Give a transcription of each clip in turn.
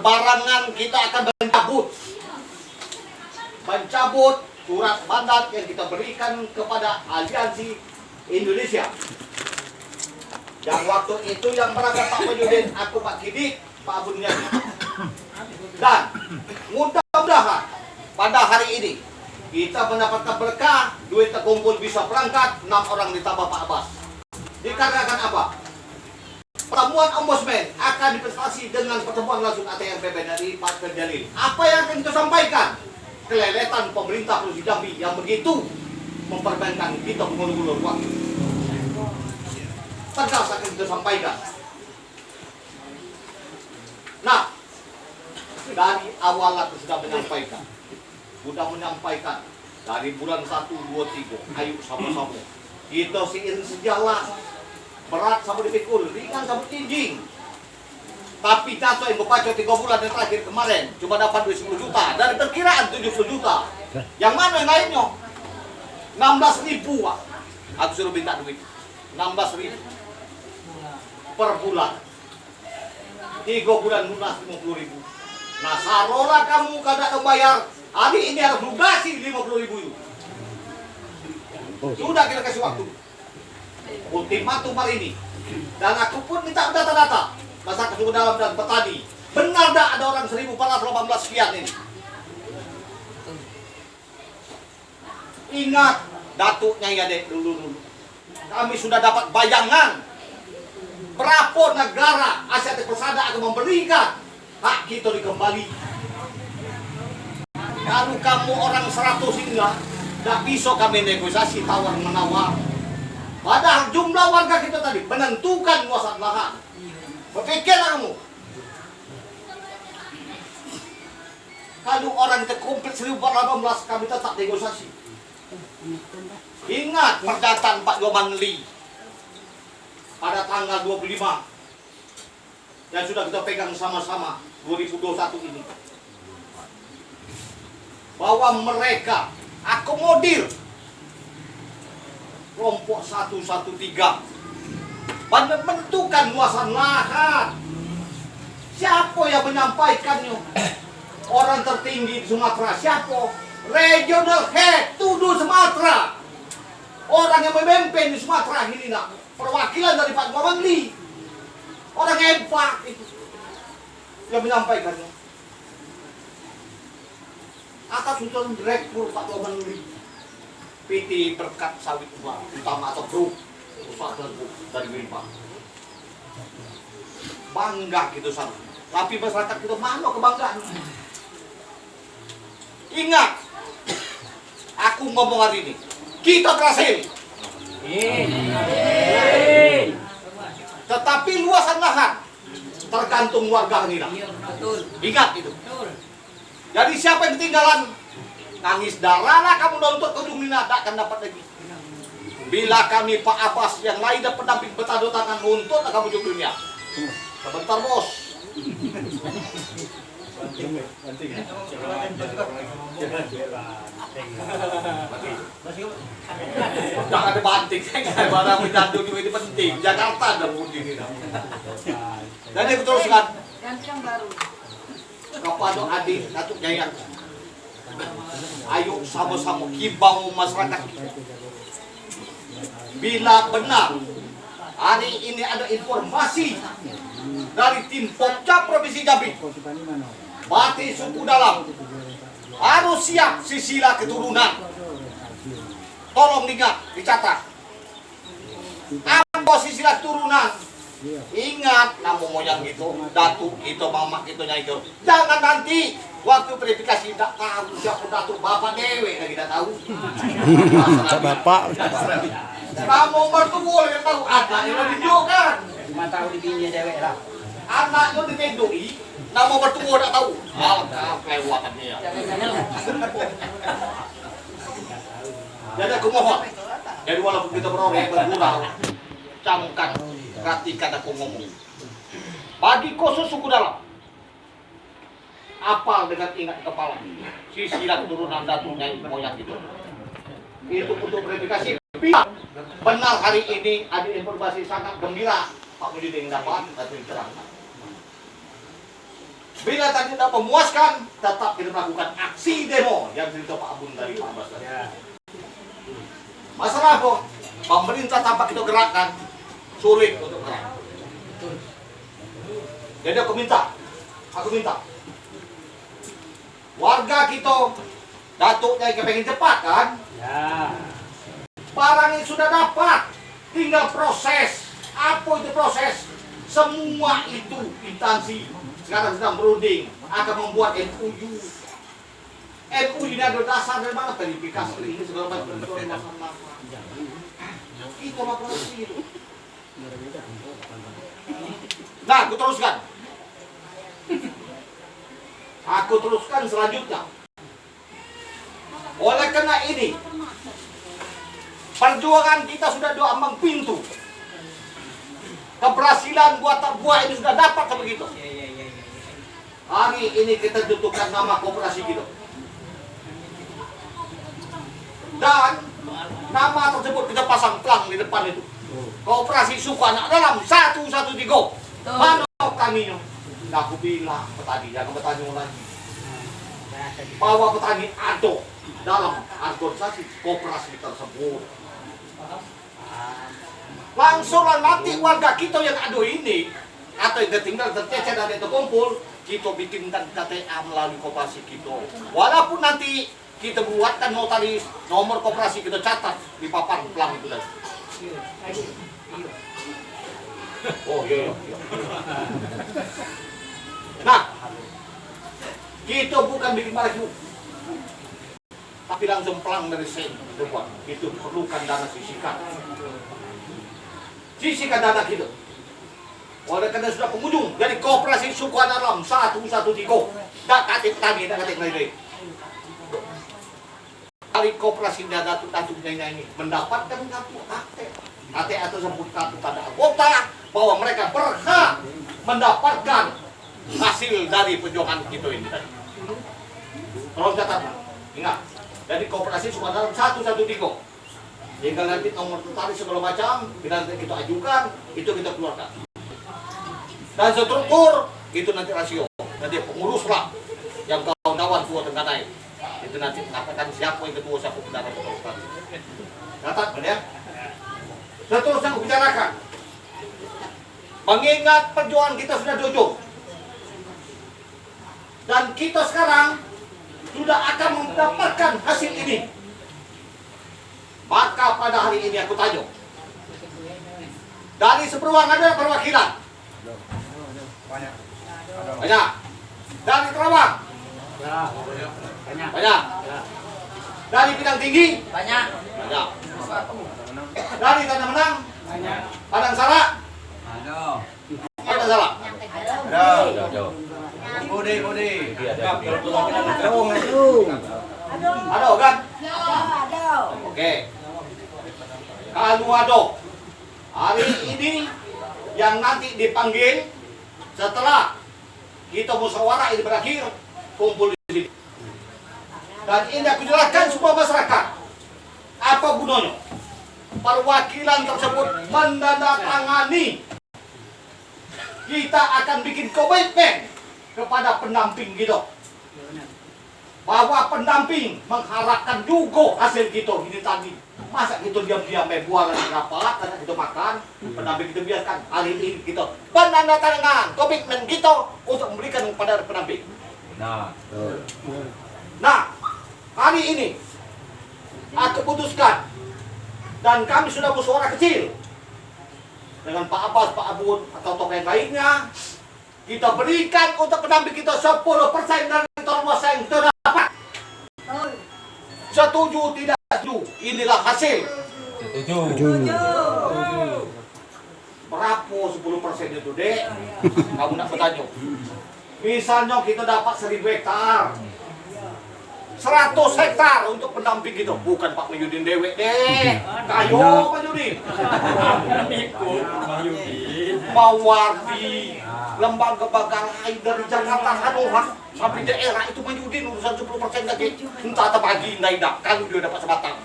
berbarangan kita akan mencabut surat mandat yang kita berikan kepada Aliansi Indonesia. Yang waktu itu yang berangkat Pak Mahyudin, aku Pak Kidik, Pak Bunyadi. Dan mudah-mudahan pada hari ini kita mendapatkan berkah, duit terkumpul bisa berangkat, 6 orang ditambah Pak Abbas. Dikarenakan apa? Pertemuan Ombudsman akan diprestasi dengan pertemuan langsung ATR PP dari Pak Ferjalil. Apa yang akan kita sampaikan? Keleletan pemerintah Provinsi Jambi yang begitu memperbankan kita mengulur-ulur waktu. Tegas akan kita sampaikan. Nah, dari awal aku sudah menyampaikan. Dari bulan 1, 2, 3, ayo sama-sama. Kita seiring sejalan. Berat sama dipikul, ringan sama tinjing. Tapi jatuh yang berpacot 3 bulan yang terakhir kemarin cuma dapat duit 10 juta. Dari perkiraan 70 juta. Yang mana yang lainnya? 16.000 Pak. Aku suruh minta duit 16.000 per bulan. 3 bulan lunas 50.000. Nah sarolah kamu kada membayar. Hari ini harus lunasi 50.000 itu. Sudah kita kasih waktu. Ultimatum hari ini. Dan aku pun minta data-data masyarakat suku dalam dan petani. Benar tak ada orang 1.418 sekian ini? Ingat datuknya ya dek dulu. Kami sudah dapat bayangan berapa negara Asia Persada akan memberikan hak kita dikembali. Kalau kamu orang 100 ini tidak bisa kami negosiasi tawar menawar. Padahal jumlah warga kita tadi menentukan luasan lahan. Berpikirlah kamu. Kalau orang terkumpul 1.418 kami tetap negosiasi. Ingat pernyataan Pak Yoman Lee pada tanggal 25 yang sudah kita pegang sama-sama 2021 ini. Bahwa mereka akomodir kelompok 113 menentukan luasan lahan. Siapa yang menyampaikannya? Orang tertinggi di Sumatera. Siapa? Regional Head Tuduh Sumatera. Orang yang memimpin di Sumatera ini nak. Perwakilan dari Pak Gawangli. Orang hebat itu yang menyampaikannya. Atas usulan Direktur Pak Gawangli. PT Berkat Sawit Utama atau Grup usaha dari Wilpa. Bangga gitu sama. Tapi masyarakat kita mana kebanggaan? Ingat, aku ngomong hari ini, kita berhasil. Tetapi luasan lahan tergantung warga ini. Ingat itu. Jadi siapa yang ketinggalan? Nangis darah lah kamu nuntut ke Dumina, tak akan dapat lagi. Bila kami Pak Abbas yang lain dan pendamping bertanda tangan nuntut, kamu juga dunia. Sebentar bos. Jangan ada banting, barang mencandu juga ini penting. Jakarta ada putih ini. Dan yang teruskan. Ganti yang baru. Kepada adik Datuk Jayang. Ayo sama-sama himbau masyarakat. Bila benar hari ini ada informasi dari tim Pokja Provinsi Jambi, Bati suku dalam harus siap sila keturunan. Tolong diingat, dicatat. Apa sila keturunan? Ingat nama moyang gitu, datuk gitu, mama gitu, nyai gitu. Jangan nanti waktu verifikasi tidak tahu siapa datuk bapak dewe lagi tidak tahu. Bapak. Kamu mertua yang tahu anaknya lo ditunjukkan. Cuma tahu di bini dewe lah. Anaknya ditendoi, nama mertua tidak tahu. Alhamdulillah kelewatan dia. Jadi aku mohon. Jadi walaupun kita berorang bergurau, camkan. Perhatikan aku ngomong. Bagi khusus suku dalam, apal dengan ingat kepala. Sisilah turunan datuknya moyang itu. Itu untuk verifikasi. Benar hari ini ada informasi sangat gembira Pak Mudin dapat atau diterangkan. Bila tadi tidak memuaskan, tetap kita melakukan aksi demo yang cerita Pak Abun tadi, Pak Abbas tadi. Masalah kok, pemerintah tanpa kita gerakkan, sulit untuk gerak. Jadi aku minta, warga kita, datuknya kepengen cepat kan? Ya. Barang ini sudah dapat, tinggal proses. Apa itu proses? Semua itu instansi sekarang sedang berunding akan membuat MOU. MOU ini ada dasar dari mana? Verifikasi ini segala macam. Itu apa proses itu? Nah, aku teruskan selanjutnya. Oleh karena ini, perjuangan kita sudah dua ambang pintu. Keberhasilan buat tak buat ini sudah dapat begitu. Hari ini kita tentukan nama koperasi kita. Dan nama tersebut kita pasang plang di depan itu. Koperasi Suku Anak Dalam 113. Mana kami? Aku bilang petani, jangan petani lagi. Bahwa petani ada dalam organisasi koperasi tersebut. Langsunglah nanti warga kita yang ada ini atau yang tinggal tercecer dan terkumpul, kita bikin KTA melalui koperasi kita. Walaupun nanti kita buatkan notaris nomor koperasi kita catat di papan plang itu tadi. Oh iya. Nah, kita bukan bikin baju, tapi langsung plang dari sen itu buat. Itu perlukan dana sisihkan dana kita. Oleh karena sudah pengunjung dari koperasi Suku Anak Dalam 113. Tak katik tadi, tak katik lagi. Dari koperasi datuk ini mendapatkan kartu AT atau sebut kartu tanda anggota bahwa mereka berhak mendapatkan hasil dari perjuangan kita ini tadi. Tolong catat, ingat, dari koperasi Suku Anak Dalam 113. Tinggal nanti nomor notaris segala macam, nanti kita ajukan, itu kita keluarkan. Dan struktur itu nanti rasio, nanti pengurus lah yang kawan-kawan tua tengganai. Itu nanti mengatakan siapa yang ketua, siapa bendara terus. Catat, ya. Seterusnya aku bicarakan. Mengingat perjuangan kita sudah jujur. Dan kita sekarang sudah akan mendapatkan hasil ini. Maka pada hari ini aku tanya, dari Seberuang ada perwakilan? Banyak. Dari Kerawang? Banyak. Dari Pinang Tinggi? Banyak. Dari Tanah Menang? Banyak. Padang Sara? Padang Sara? Ada. Budi. Ada kan? Ada. Oke. Kalau ada hari ini yang nanti dipanggil setelah kita musyawarah ini berakhir, kumpul di sini. Dan ini aku jelaskan semua masyarakat apa gunanya perwakilan tersebut menandatangani. Kita akan bikin komitmen kepada pendamping kita bahwa pendamping mengharapkan juga hasil kita ini tadi. Masa kita diam-diam buat lagi rapat karena kita makan, pendamping kita biarkan. Hari ini kita penandatangan komitmen kita untuk memberikan kepada pendamping. Nah, hari ini aku putuskan dan kami sudah bersuara kecil dengan Pak Abbas, Pak Abun atau tokoh yang lainnya. Kita berikan untuk pendamping kita 10% dari total yang terdapat. Setuju tidak setuju? Inilah hasil. Setuju. Berapa 10% itu, Dek? Kamu nak bertanya. Misalnya kita dapat 1000 hektar. 100 hektar untuk pendamping kita. Bukan Pak Mahyudin Dewek, Dek. Kayo Pak Mahyudin. Mawardi, lembaga lain dari Jakarta Sanoha sampai daerah itu Mahyudin urusan 10% lagi. Entah apa pagi tidak kalau dia dapat sebatang.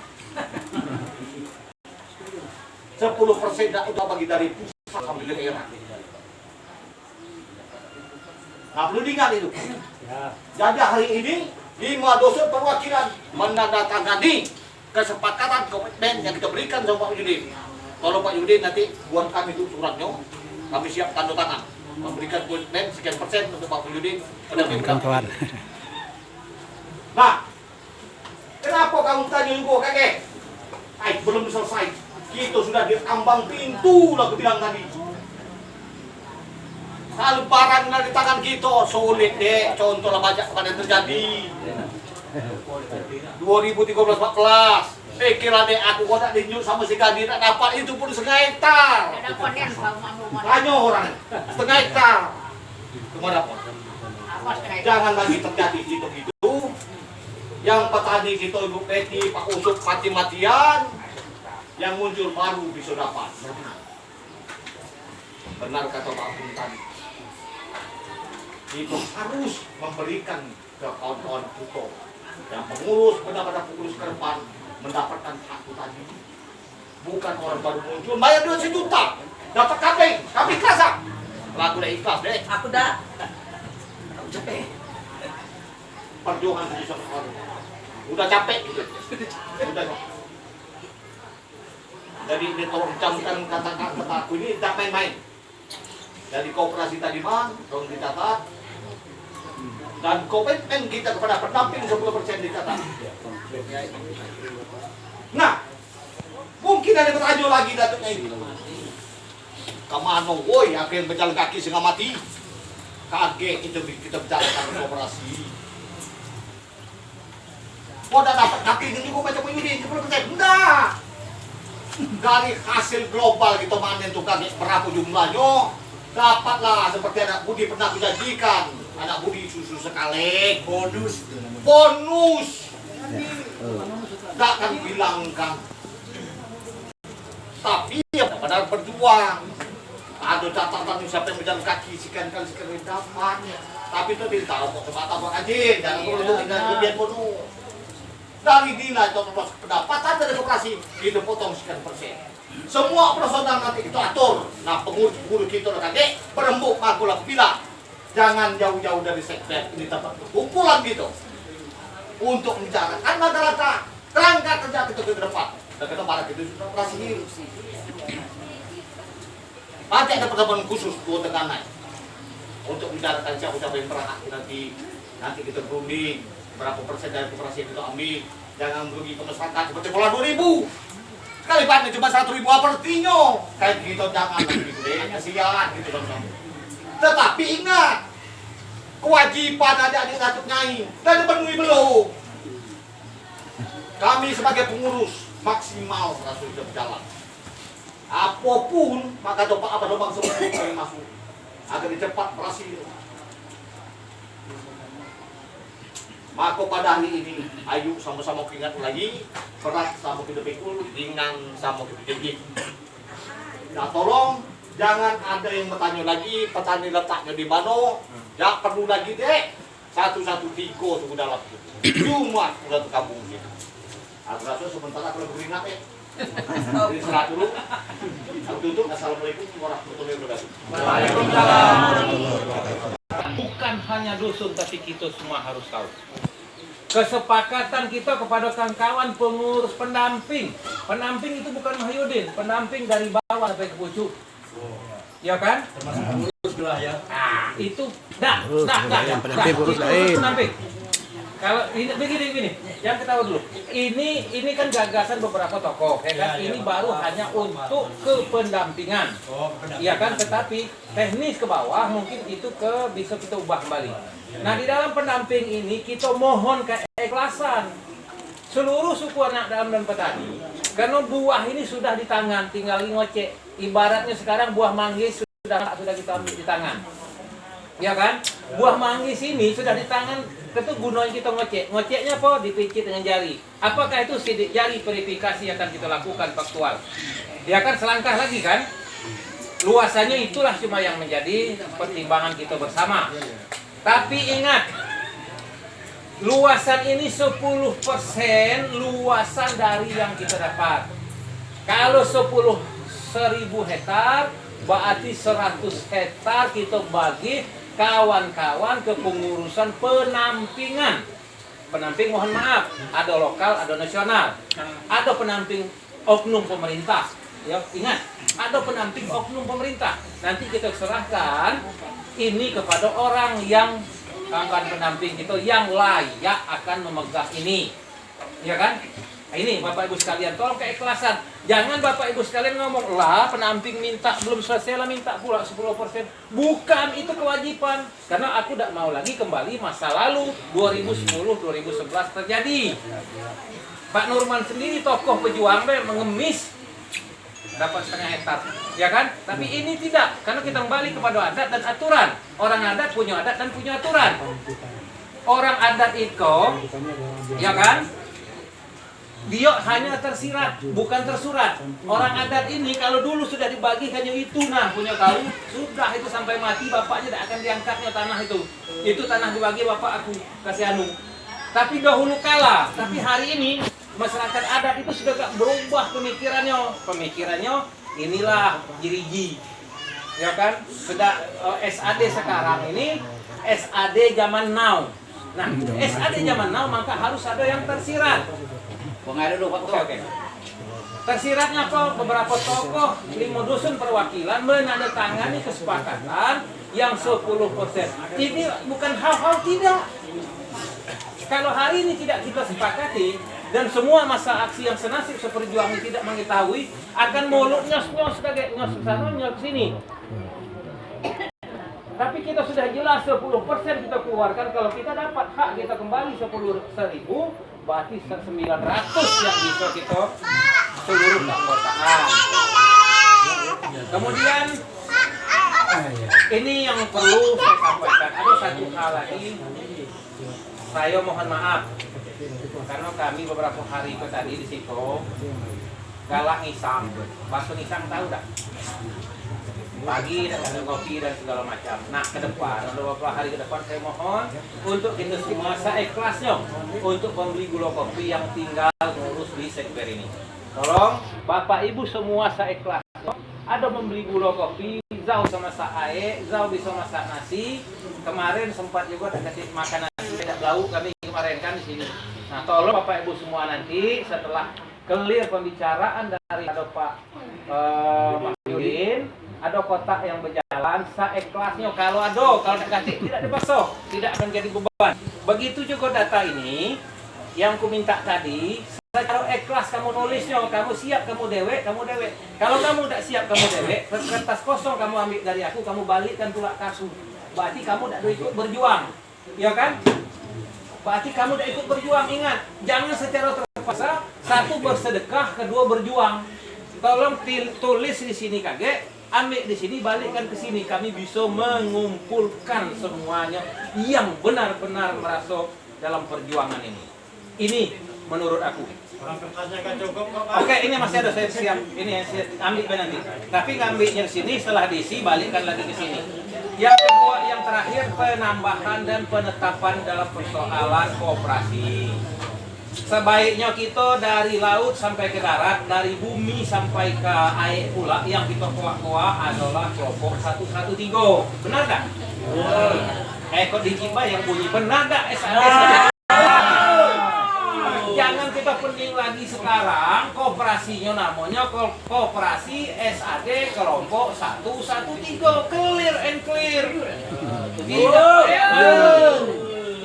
10% udah bagi dari pusat sampai daerah. Nah, perlu diingat itu. Ya. Jadi hari ini 5 dosen perwakilan menandatangani kesepakatan komitmen yang kita berikan sama Pak Yudin. Tolong Pak Yudin nanti buat kami itu suratnya, kami siap tanda tangan memberikan komitmen sekian persen untuk Pak Yudin pendampingan. kawan-kawan. Nah, kenapa kamu tanya juga kakek? Belum selesai. Kita sudah di ambang pintu lah bilang tadi. Kalau barang di tangan kita sulit deh. Contohlah banyak pada terjadi. 2013-14. Kira deh aku kok tak dinyuk sama si Gadi tak dapat itu pun setengah hektar. Tanya orang setengah hektar. Kemana pun. Jangan lagi terjadi gitu-gitu. Yang petani kita Ibu Peti, Pak Usuk mati-matian. Yang muncul baru bisa dapat. Benar kata Pak Abun tadi. Itu harus memberikan ke kawan-kawan kita yang pengurus, benar-benar pengurus ke depan mendapatkan hak itu tadi. Bukan orang baru muncul bayar 2 juta dapat kambing kasar. Lah aku udah ikhlas deh. Aku dah. Aku capek. Perjuangan bisa orang. Udah capek gitu. Udah. Jadi dia tolong camkan kata-kata aku ini tak main-main. Dari kooperasi tadi mah, tolong dicatat. Dan komitmen kita kepada pendamping 10% dicatat. Nah, mungkin ada pertanyaan lagi datuknya ini. Kemana woi, aku yang berjalan kaki sehingga mati. Kaget itu kita bicarakan kooperasi. Kok udah dapat kaki ini kok macam Yudin 10%? Enggak. Dari hasil global kita manen tuh kaget berapa jumlahnya. Dapatlah seperti anak Budi pernah dijanjikan. Anak Budi susu sekali. Bonus. Gak akan bilangkan. Tapi ya benar berjuang. Ada catatan siapa yang berjalan kaki sekian kali dapat. Tapi itu tidak tahu kok coba aja. Jangan perlu dengan kelebihan bonus. Dari nilai total pendapatan dari demokrasi kita potong sekian persen. Semua personal nanti kita atur. Nah pengurus kita kakek berembuk makulah bila. Jangan jauh-jauh dari sektor ini tempat kumpulan gitu. Untuk membicarakan masyarakat kerangka kerja kita ke depan. Dan kita para kita sudah operasi ini. Nanti ada pertemuan khusus buat tekanan untuk membicarakan siapa-siapa yang berhak nanti kita berunding berapa persen dari koperasi yang kita ambil. Jangan merugi ke masyarakat seperti pola 2000. Sekali panen cuma 100.000 apa artinya? Kayak gitu jangan begitu deh, kasihan gitu teman-teman. Tetapi ingat, kewajiban adik-adik datuk nyai dan dipenuhi belum. Kami sebagai pengurus maksimal terus sudah berjalan. Apapun maka doa apa lubang semua kami masuk agar cepat berhasil. Maka pada hari ini, ayo sama-sama ingat lagi, berat sama kita pikul, ringan sama kita jengkit. Nah tolong, jangan ada yang bertanya lagi, petani letaknya di mana, ya perlu lagi deh, 113 sudah dalam itu. Cuma sudah ke kampung gitu. Aku rasa sementara kalau beringat jadi serah dulu. Aku tutup, assalamualaikum warahmatullahi wabarakatuh. Waalaikumsalam. Bukan hanya dusun, tapi kita semua harus tahu. Kesepakatan kita kepada kawan-kawan pengurus pendamping. Pendamping itu bukan Mahyudin, pendamping dari bawah sampai ke pucuk. Ya kan? Termasuk pengurus lah ya. Ah, itu Pendamping urus lain. Pendamping. Kalau ini begini, yang ketahui dulu. Ini kan gagasan beberapa tokoh, ya kan? Ini baru hanya untuk kependampingan. Oh, Iya kan, tetapi teknis ke bawah mungkin itu bisa kita ubah kembali. Nah, di dalam pendamping ini kita mohon keikhlasan seluruh suku anak dalam dan petani. Karena buah ini sudah di tangan, tinggal ngocek. Ibaratnya sekarang buah manggis sudah kita ambil di tangan. Ya kan? Buah manggis ini sudah di tangan, itu gunanya kita ngocek. Ngoceknya apa? Dipicit dengan jari. Apakah itu sidik jari verifikasi yang akan kita lakukan faktual? Ya kan, selangkah lagi kan? Luasannya itulah cuma yang menjadi pertimbangan kita bersama. Tapi ingat, luasan ini 10% luasan dari yang kita dapat. Kalau 10.000 hektar, berarti 100 hektar kita bagi kawan-kawan kepengurusan penampingan. Penamping mohon maaf, ada lokal, ada nasional. Ada penamping oknum pemerintah. Ya, ingat, ada penamping oknum pemerintah. Nanti kita serahkan ini kepada orang yang kawan penamping itu yang layak akan memegang ini. Ya kan? Nah, ini Bapak Ibu sekalian, tolong keikhlasan. Jangan Bapak Ibu sekalian ngomong, lah penamping minta, belum selesai lah minta pula 10%. Bukan, itu kewajiban. Karena aku tidak mau lagi kembali masa lalu 2010-2011 terjadi. Pak Nurman sendiri tokoh pejuang mengemis dapat setengah hektar, ya kan? Tapi ini tidak, karena kita kembali kepada adat dan aturan. Orang adat punya adat dan punya aturan. Orang adat itu, ya kan? Dia hanya tersirat, bukan tersurat. Orang adat ini kalau dulu sudah dibagi hanya itu, nah punya kau, sudah itu sampai mati bapaknya tidak akan diangkatnya tanah itu. Itu tanah dibagi bapak aku kasih anu. Tapi dahulu kala, tapi hari ini masyarakat adat itu sudah berubah pemikirannya inilah jiriji, ya kan? Sudah SAD sekarang ini SAD zaman now. Nah, SAD zaman now maka harus ada yang tersirat. Oke. Tersiratnya kok beberapa tokoh 5 dusun perwakilan menandatangani kesepakatan yang 10%. Ini bukan hal-hal tidak. Kalau hari ini tidak kita sepakati dan semua masa aksi yang senasib seperjuangan tidak mengetahui, akan mulut nyos-nyos sebagai nyos sana nyos sini. Tapi kita sudah jelas 10% kita keluarkan, kalau kita dapat hak kita kembali 10.000, berarti 900 yang bisa kita seluruh keanggotaan. Kemudian ini yang perlu saya sampaikan, ada satu hal lagi. Saya mohon maaf karena kami beberapa hari itu tadi di situ galak ngisang, bakso ngisang tahu tak? Pagi dan ada kopi dan segala macam. Nah, ke depan, beberapa hari ke depan saya mohon untuk industri masa ikhlasnya untuk pembeli gula kopi yang tinggal ngurus di sekber ini. Tolong Bapak Ibu semua saya ikhlas. Ada membeli gula kopi, Zau sama air, Zau bisa masak nasi. Kemarin sempat juga kasih makan nasi, tidak tahu kami kemarin kan di sini. Nah, tolong Bapak Ibu semua nanti setelah clear pembicaraan dari ada Pak Mahyudin, ada kotak yang berjalan, seikhlasnya kalau kasih tidak dipaksa, tidak akan jadi beban. Begitu juga data ini yang ku minta tadi, secara ikhlas kamu nulisnya, kamu siap kamu dewek. Kalau kamu tidak siap kamu dewek, kertas kosong kamu ambil dari aku, kamu balikkan tulak kasu. Berarti kamu tidak ikut berjuang, ya kan? Berarti kamu tidak ikut berjuang. Ingat, jangan secara terpaksa, satu bersedekah, kedua berjuang. Tolong tulis di sini kaget, ambil di sini, balikkan ke sini. Kami bisa mengumpulkan semuanya yang benar-benar merasa dalam perjuangan ini. Ini menurut aku. Oke, ini masih ada, saya siap. Ini saya ambil nanti. Tapi ngambilnya di sini, setelah diisi, balikkan lagi ke sini. Yang kedua, yang terakhir, penambahan dan penetapan dalam persoalan kooperasi. Sebaiknya kita dari laut sampai ke darat, dari bumi sampai ke air pula, yang kita koak-koak adalah kelompok 113. Benar tak? Kok dicipta yang bunyi benar tak? Jangan kita pening lagi sekarang, kooperasinya namanya kooperasi SAD kelompok 113. Clear and clear.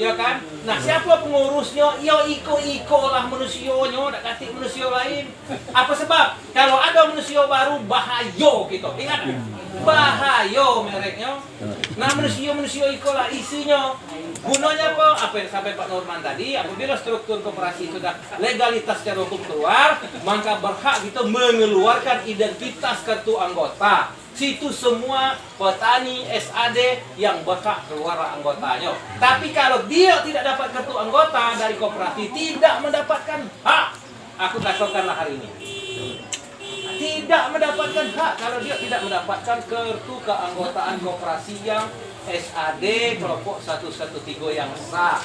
Ya kan? Nah, siapa pengurusnya? Ya iko lah manusianya, tak katik manusia lain. Apa sebab? Kalau ada manusia baru, bahaya gitu. Ingat, bahaya mereknya. Nah, manusia iko lah isinya. Gunanya apa yang sampai Pak Nurman tadi, apabila struktur koperasi sudah legalitas secara hukum keluar, maka berhak kita mengeluarkan identitas kartu anggota. Situ semua petani SAD yang berhak keluar anggotanya. Tapi kalau dia tidak dapat kartu anggota dari koperasi, tidak mendapatkan hak. Aku katakanlah hari ini, tidak mendapatkan hak kalau dia tidak mendapatkan kartu keanggotaan koperasi yang SAD kelompok 113 yang sah.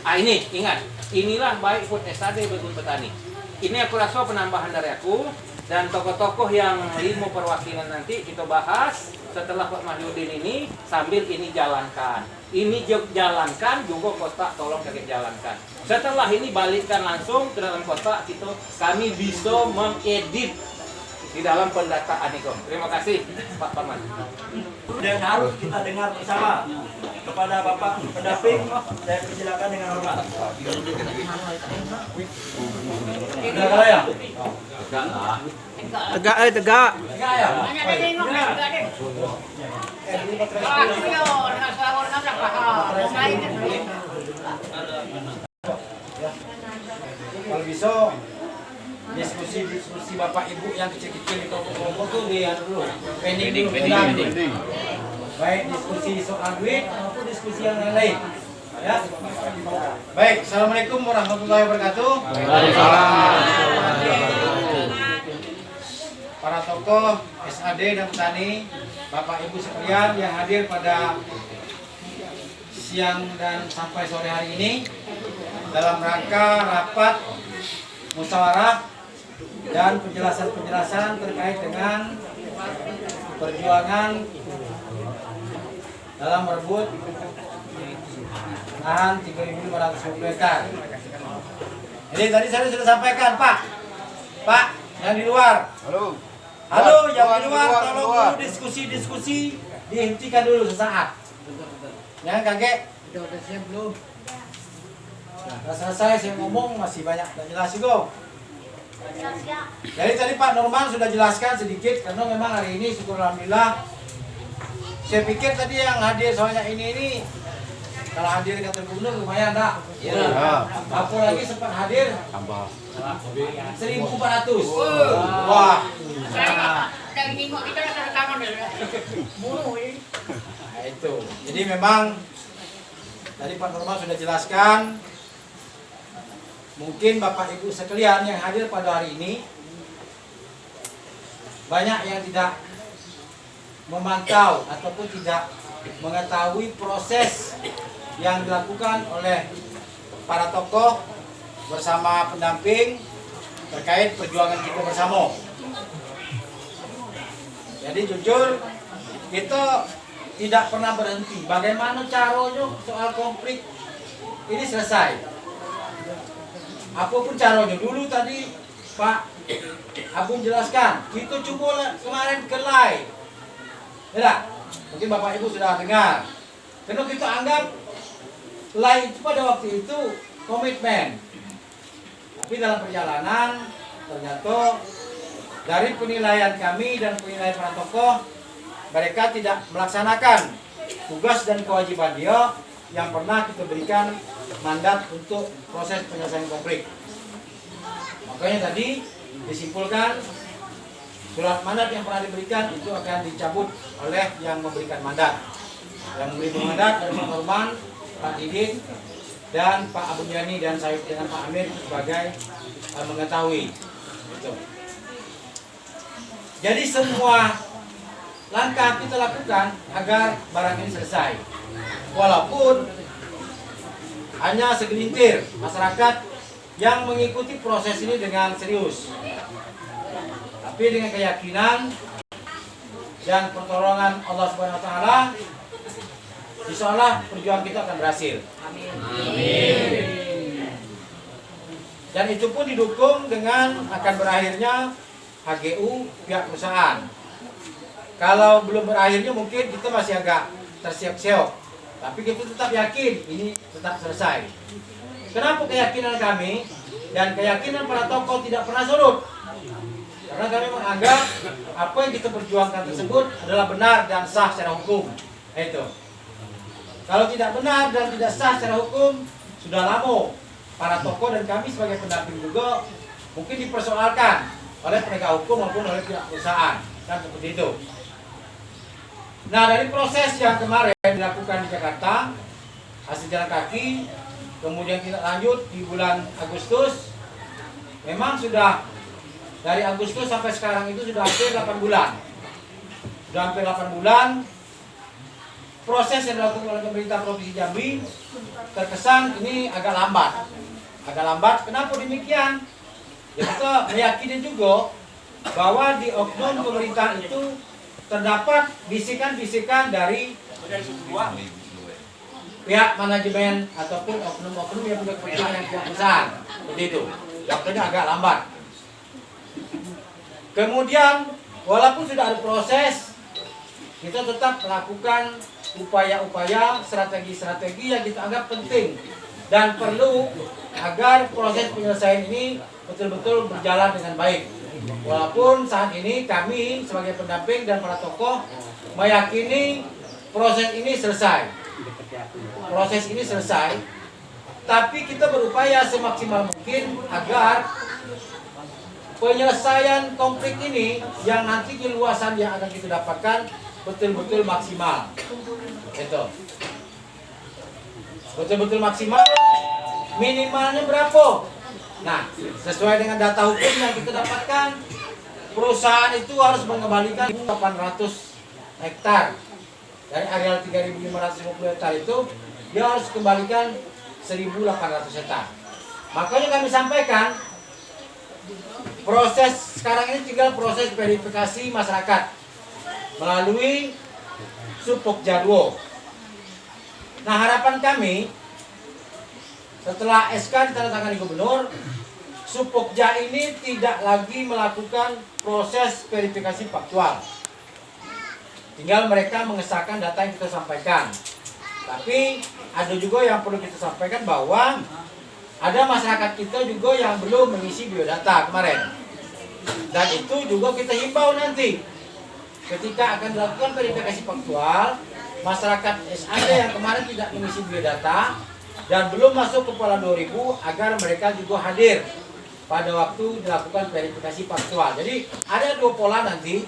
Ini ingat, inilah baik pun SAD maupun petani. Ini aku rasa penambahan dari aku. Dan tokoh-tokoh yang 5 perwakilan nanti kita bahas setelah Pak Mahyudin ini, sambil ini jalankan. Ini jalankan, juga kota tolong kakek jalankan. Setelah ini balikkan langsung ke dalam kota, kami bisa mengedit di dalam pendataan itu. Terima kasih Pak Parman. Dan harus kita dengar bersama. Kepada Bapak pendamping, saya persilakan dengan hormat. Enggak ya? Tegak tegak. Enggak ya? Kalau bisa diskusi Bapak Ibu yang kecil-kecil di kelompok-kelompok tuh dia dulu. Pending. Baik diskusi soal duit maupun diskusi yang lain. Ya. Baik, assalamualaikum warahmatullahi wabarakatuh. Para tokoh SAD dan petani, Bapak Ibu sekalian yang hadir pada siang dan sampai sore hari ini dalam rangka rapat musyawarah dan penjelasan terkait dengan perjuangan dalam merebut lahan 3.550 hektar. Jadi tadi saya sudah sampaikan, Pak, yang di luar. Halo, yang di luar, tolong dulu diskusi dihentikan dulu sesaat. Jangan kaget. Udah siap belum? Nah, selesai saya ngomong masih banyak tak jelas juga. Jadi tadi Pak Norman sudah jelaskan sedikit karena memang hari ini syukur alhamdulillah. Saya pikir tadi yang hadir soalnya ini kalau hadir kata gubernur lumayan dah. Ya. Apalagi sempat hadir 1.400. Wah. Dari minggu kita ada rekaman dulu. Nah, itu. Jadi memang tadi Pak Norman sudah jelaskan. Mungkin Bapak Ibu sekalian yang hadir pada hari ini banyak yang tidak memantau ataupun tidak mengetahui proses yang dilakukan oleh para tokoh bersama pendamping terkait perjuangan kita bersama. Jadi jujur kita tidak pernah berhenti. Bagaimana caranya soal konflik ini selesai? Apapun caranya, dulu tadi Pak Agung jelaskan, kita coba kemarin ke live. Ya, mungkin Bapak Ibu sudah dengar. Karena kita anggap live itu pada waktu itu komitmen. Tapi dalam perjalanan ternyata dari penilaian kami dan penilaian para tokoh, mereka tidak melaksanakan tugas dan kewajiban dia yang pernah kita berikan mandat untuk proses penyelesaian konflik. Makanya tadi disimpulkan surat mandat yang pernah diberikan itu akan dicabut oleh yang memberikan mandat. Yang memberi mandat dari Pak Norman, Pak Didin, dan Pak Abu Yani dan saya dengan Pak Amir sebagai mengetahui. Gitu. Jadi semua langkah kita lakukan agar barang ini selesai. Walaupun hanya segelintir masyarakat yang mengikuti proses ini dengan serius. Tapi dengan keyakinan dan pertolongan Allah Subhanahu wa taala, insyaallah perjuangan kita akan berhasil. Amin. Dan itu pun didukung dengan akan berakhirnya HGU pihak perusahaan. Kalau belum berakhirnya mungkin kita masih agak tersiok-siok. Tapi kita tetap yakin ini tetap selesai. Kenapa keyakinan kami dan keyakinan para tokoh tidak pernah surut? Karena kami menganggap apa yang kita perjuangkan tersebut adalah benar dan sah secara hukum. Itu. Kalau tidak benar dan tidak sah secara hukum, sudah lama para tokoh dan kami sebagai pendamping juga mungkin dipersoalkan oleh penegak hukum maupun oleh pihak perusahaan. Kan seperti itu. Nah, dari proses yang kemarin dilakukan di Jakarta, hasil jalan kaki, kemudian kita lanjut di bulan Agustus, memang sudah dari Agustus sampai sekarang itu sudah hampir 8 bulan. Sudah hampir 8 bulan, proses yang dilakukan oleh pemerintah Provinsi Jambi terkesan ini agak lambat. Agak lambat, kenapa demikian? Ya kita meyakini juga bahwa di oknum pemerintah itu terdapat bisikan-bisikan dari pihak manajemen ataupun oknum-oknum yang punya kepentingan yang tidak besar. Seperti itu. Waktunya agak lambat. Kemudian, walaupun sudah ada proses, kita tetap melakukan upaya-upaya, strategi-strategi yang kita anggap penting dan perlu agar proses penyelesaian ini betul-betul berjalan dengan baik. Walaupun saat ini kami sebagai pendamping dan para tokoh meyakini proses ini selesai. Proses ini selesai, tapi kita berupaya semaksimal mungkin agar penyelesaian konflik ini yang nanti keluasan yang akan kita dapatkan betul-betul maksimal. Itu. Betul-betul maksimal. Minimalnya berapa? Nah, sesuai dengan data hukum yang kita dapatkan, perusahaan itu harus mengembalikan 800 hektar dari areal 3.550 hektar itu, dia harus kembalikan 1.800 hektar. Makanya kami sampaikan, proses sekarang ini tinggal proses verifikasi masyarakat melalui Supokja 2. Nah, harapan kami setelah SK ditandatangani gubernur, Supokja ini tidak lagi melakukan proses verifikasi faktual. Tinggal mereka mengesahkan data yang kita sampaikan. Tapi ada juga yang perlu kita sampaikan bahwa ada masyarakat kita juga yang belum mengisi biodata kemarin. Dan itu juga kita himbau nanti. Ketika akan dilakukan verifikasi faktual, masyarakat SAD yang kemarin tidak mengisi biodata dan belum masuk ke pola 2000 agar mereka juga hadir pada waktu dilakukan verifikasi faktual. Jadi ada 2 pola nanti.